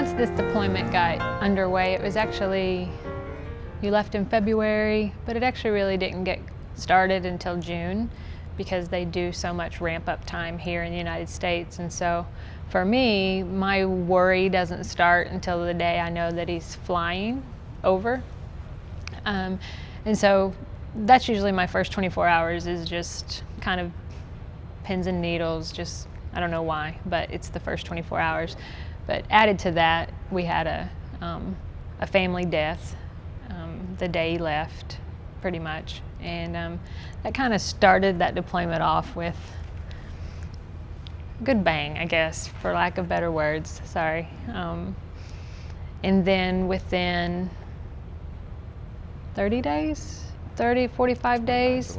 once this deployment got underway, it was actually, you left in February, but it actually really didn't get started until June because they do so much ramp up time here in the United States. And so for me, my worry doesn't start until the day I know that he's flying over. And so that's usually my first 24 hours is just kind of pins and needles, just, I don't know why, but it's the first 24 hours. But added to that, we had a family death the day he left, pretty much. And that kind of started that deployment off with a good bang, I guess, for lack of better words, sorry. And then within 30 days, 45 days,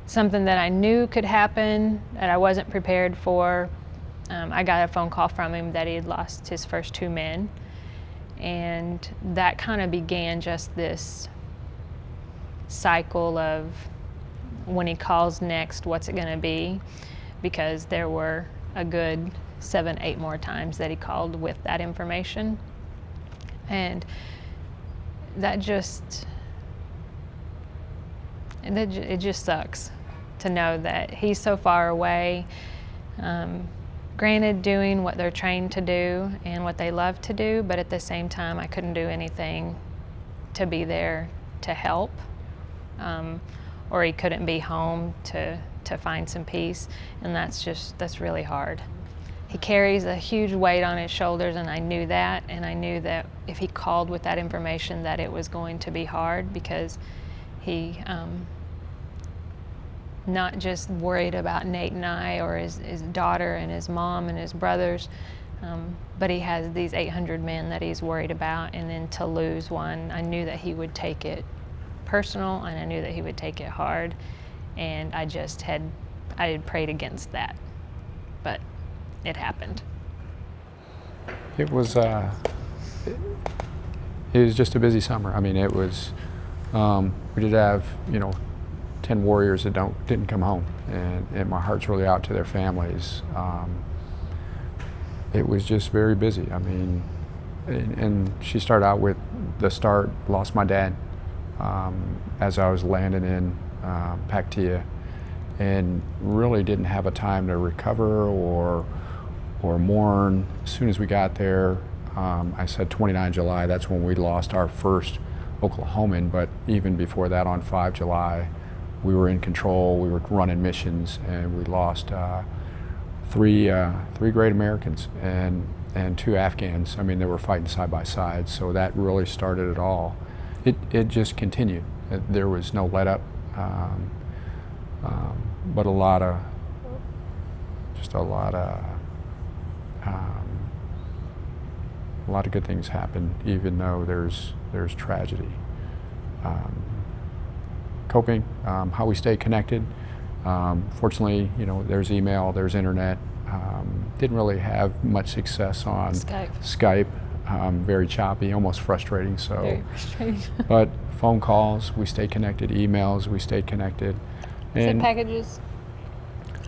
something that I knew could happen that I wasn't prepared for. I got a phone call from him that he had lost his first 2 men. And that kind of began just this cycle of when he calls next, what's it going to be? Because there were a good 7, 8 more times that he called with that information. And that it just sucks to know that he's so far away, granted doing what they're trained to do and what they love to do, but at the same time I couldn't do anything to be there to help, or he couldn't be home to find some peace, and that's really hard. He carries a huge weight on his shoulders, and I knew that, and I knew that if he called with that information that it was going to be hard because he not just worried about Nate and I or his daughter and his mom and his brothers, but he has these 800 men that he's worried about, and then to lose one, I knew that he would take it personal, and I knew that he would take it hard, and I had prayed against that, but it happened. It was just a busy summer. I mean, it was, we did have, 10 warriors that didn't come home, and my heart's really out to their families. It was just very busy. I mean, and she started out with the start, lost my dad as I was landing in Paktia, and really didn't have a time to recover or mourn. As soon as we got there, I said 29 July, that's when we lost our first Oklahoman, but even before that, on 5 July, we were in control, we were running missions, and we lost three great Americans and 2 Afghans. I mean, they were fighting side by side, so that really started it all. It just continued. There was no let up, but a lot of good things happen, even though there's tragedy. Coping, how we stay connected. Fortunately, there's email, there's internet. Didn't really have much success on Skype. Very choppy, almost frustrating. So, very frustrating. But phone calls, we stayed connected. Emails, we stayed connected. And packages,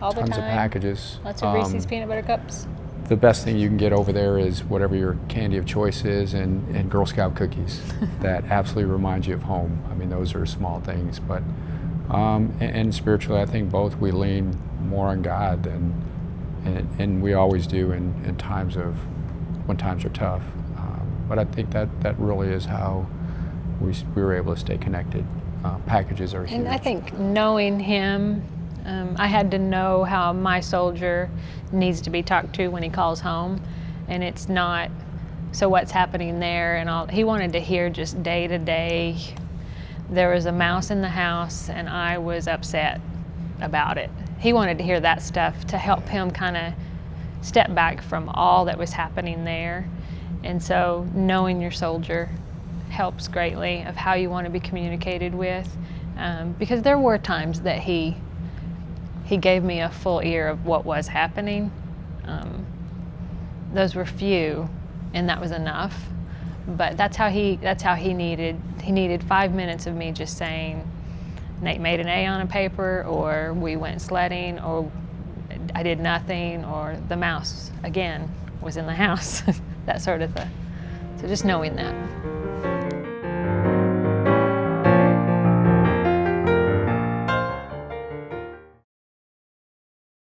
all the time. Tons of packages. Lots of Reese's peanut butter cups. The best thing you can get over there is whatever your candy of choice is, and Girl Scout cookies. That absolutely reminds you of home. I mean, those are small things, but and spiritually, I think both we lean more on God and we always do in times of when times are tough. But I think that really is how we were able to stay connected. Packages are huge. And I think knowing him, I had to know how my soldier needs to be talked to when he calls home, and it's not, so what's happening there and all. He wanted to hear just day to day, there was a mouse in the house and I was upset about it. He wanted to hear that stuff to help him kind of step back from all that was happening there. And so knowing your soldier helps greatly of how you want to be communicated with, because there were times that he gave me a full ear of what was happening. Those were few, and that was enough. But that's how he needed 5 minutes of me just saying, Nate made an A on a paper, or we went sledding, or I did nothing, or the mouse again was in the house, that sort of thing. So just knowing that.